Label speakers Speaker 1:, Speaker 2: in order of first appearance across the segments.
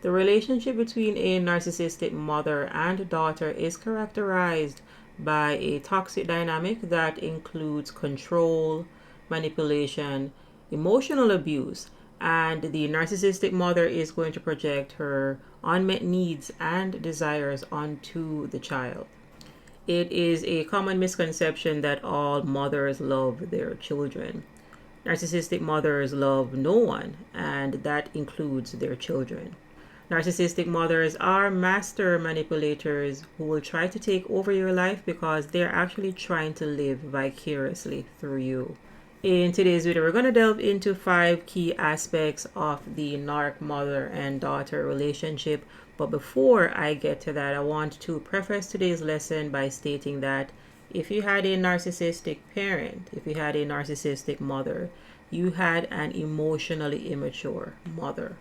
Speaker 1: The relationship between a narcissistic mother and daughter is characterized by a toxic dynamic that includes control, manipulation, emotional abuse, and the narcissistic mother is going to project her unmet needs and desires onto the child. It is a common misconception that all mothers love their children. Narcissistic mothers love no one, and that includes their children. Narcissistic mothers are master manipulators who will try to take over your life because they're actually trying to live vicariously through you. In today's video, we're going to delve into 5 key aspects of the narc mother and daughter relationship. But before I get to that, I want to preface today's lesson by stating that if you had a narcissistic parent, if you had a narcissistic mother, you had an emotionally immature mother.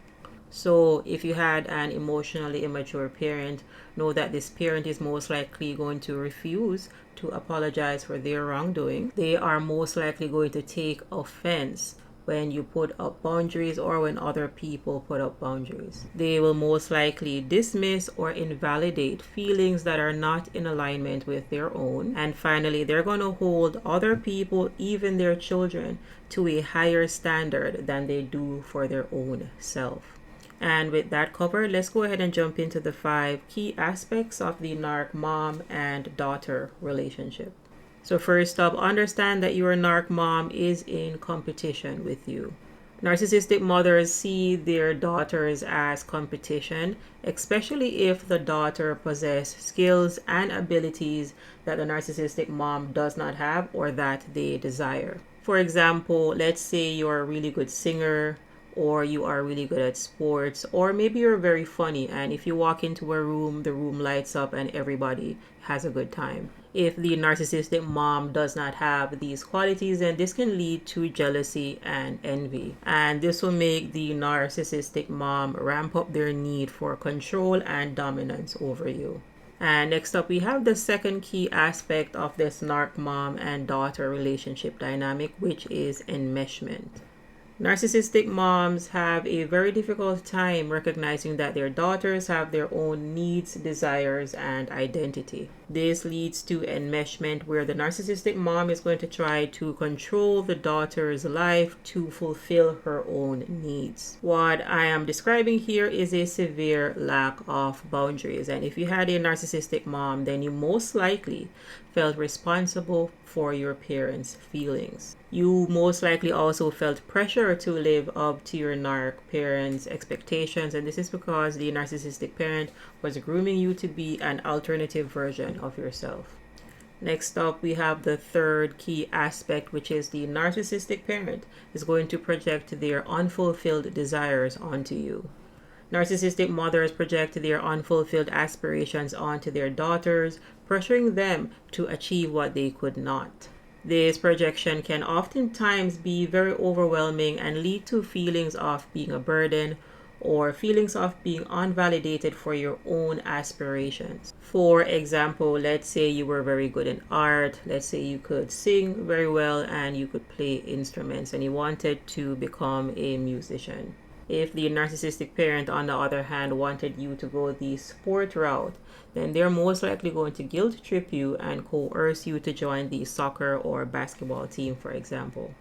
Speaker 1: So if you had an emotionally immature parent, know that this parent is most likely going to refuse to apologize for their wrongdoing. They are most likely going to take offense when you put up boundaries or when other people put up boundaries. They will most likely dismiss or invalidate feelings that are not in alignment with their own. And finally, they're going to hold other people, even their children, to a higher standard than they do for their own self. And with that covered, let's go ahead and jump into the 5 key aspects of the narc mom and daughter relationship. So first up, understand that your narc mom is in competition with you. Narcissistic mothers see their daughters as competition, especially if the daughter possesses skills and abilities that the narcissistic mom does not have or that they desire. For example, let's say you're a really good singer, or you are really good at sports, or maybe you're very funny, and if you walk into a room, the room lights up and everybody has a good time. If the narcissistic mom does not have these qualities, then this can lead to jealousy and envy. And this will make the narcissistic mom ramp up their need for control and dominance over you. And next up, we have the second key aspect of this narc mom and daughter relationship dynamic, which is enmeshment. Narcissistic moms have a very difficult time recognizing that their daughters have their own needs, desires, and identity. This leads to enmeshment, where the narcissistic mom is going to try to control the daughter's life to fulfill her own needs. What I am describing here is a severe lack of boundaries. And if you had a narcissistic mom, then you most likely felt responsible for your parents' feelings. You most likely also felt pressure to live up to your narc parents' expectations, and this is because the narcissistic parent was grooming you to be an alternative version of yourself. Next up, we have the third key aspect, which is the narcissistic parent is going to project their unfulfilled desires onto you. Narcissistic mothers project their unfulfilled aspirations onto their daughters, pressuring them to achieve what they could not. This projection can oftentimes be very overwhelming and lead to feelings of being a burden or feelings of being unvalidated for your own aspirations. For example, let's say you were very good in art, let's say you could sing very well and you could play instruments and you wanted to become a musician. If the narcissistic parent, on the other hand, wanted you to go the sport route, then they're most likely going to guilt trip you and coerce you to join the soccer or basketball team, for example.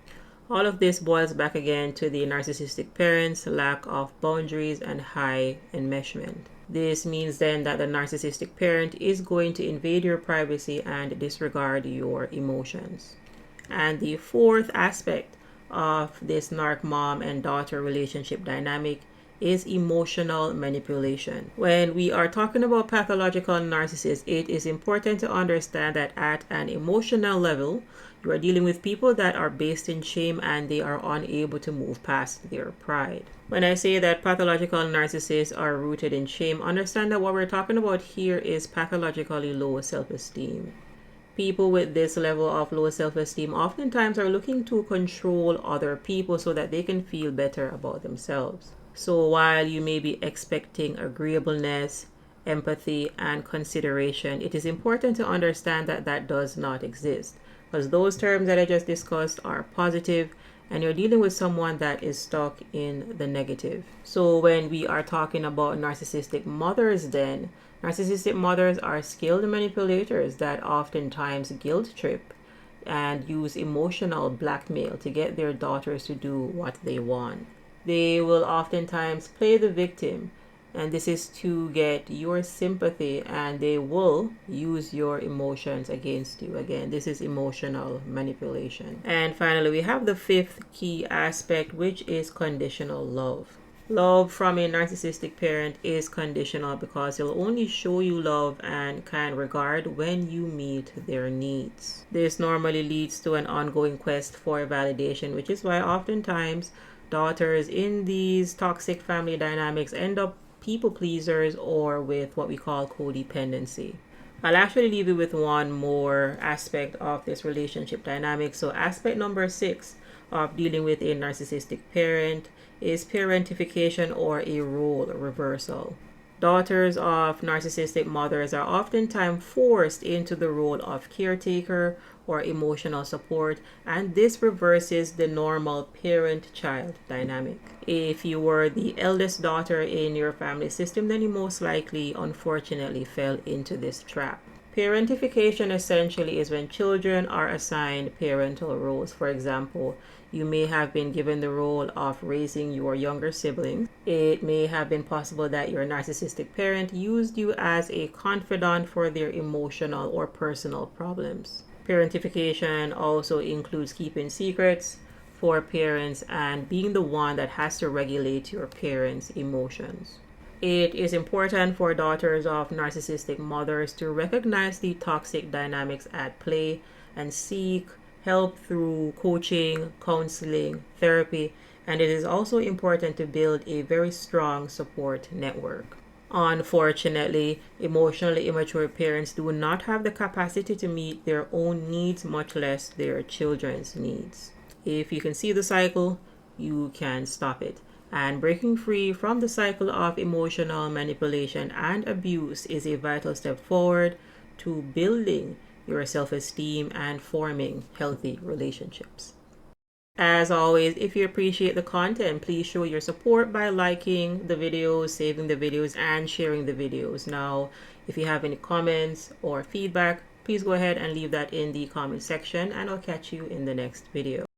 Speaker 1: All of this boils back again to the narcissistic parent's lack of boundaries and high enmeshment. This means then that the narcissistic parent is going to invade your privacy and disregard your emotions. And the fourth aspect of this narc mom and daughter relationship dynamic is emotional manipulation. When we are talking about pathological narcissists, it is important to understand that at an emotional level, you are dealing with people that are based in shame and they are unable to move past their pride. When I say that pathological narcissists are rooted in shame, understand that what we're talking about here is pathologically low self-esteem. People with this level of low self-esteem oftentimes are looking to control other people so that they can feel better about themselves. So while you may be expecting agreeableness, empathy, and consideration, it is important to understand that that does not exist, because those terms that I just discussed are positive and you're dealing with someone that is stuck in the negative. So when we are talking about narcissistic mothers, then narcissistic mothers are skilled manipulators that oftentimes guilt trip and use emotional blackmail to get their daughters to do what they want. They will oftentimes play the victim, and this is to get your sympathy, and they will use your emotions against you. Again, this is emotional manipulation. And finally, we have the fifth key aspect, which is conditional love. Love from a narcissistic parent is conditional because they'll only show you love and kind regard when you meet their needs. This normally leads to an ongoing quest for validation, which is why oftentimes daughters in these toxic family dynamics end up people pleasers or with what we call codependency. I'll actually leave you with one more aspect of this relationship dynamic. So aspect number 6 of dealing with a narcissistic parent is parentification, or a role reversal. Daughters of narcissistic mothers are oftentimes forced into the role of caretaker or emotional support, and this reverses the normal parent-child dynamic. If you were the eldest daughter in your family system, then you most likely, unfortunately, fell into this trap. Parentification essentially is when children are assigned parental roles. For example, you may have been given the role of raising your younger siblings. It may have been possible that your narcissistic parent used you as a confidant for their emotional or personal problems. Parentification also includes keeping secrets for parents and being the one that has to regulate your parents' emotions. It is important for daughters of narcissistic mothers to recognize the toxic dynamics at play and seek help through coaching, counseling, therapy, and it is also important to build a very strong support network. Unfortunately, emotionally immature parents do not have the capacity to meet their own needs, much less their children's needs. If you can see the cycle, you can stop it. And breaking free from the cycle of emotional manipulation and abuse is a vital step forward to building your self-esteem and forming healthy relationships. As always, if you appreciate the content, please show your support by liking the videos, saving the videos, and sharing the videos. Now, if you have any comments or feedback, please go ahead and leave that in the comment section, and I'll catch you in the next video.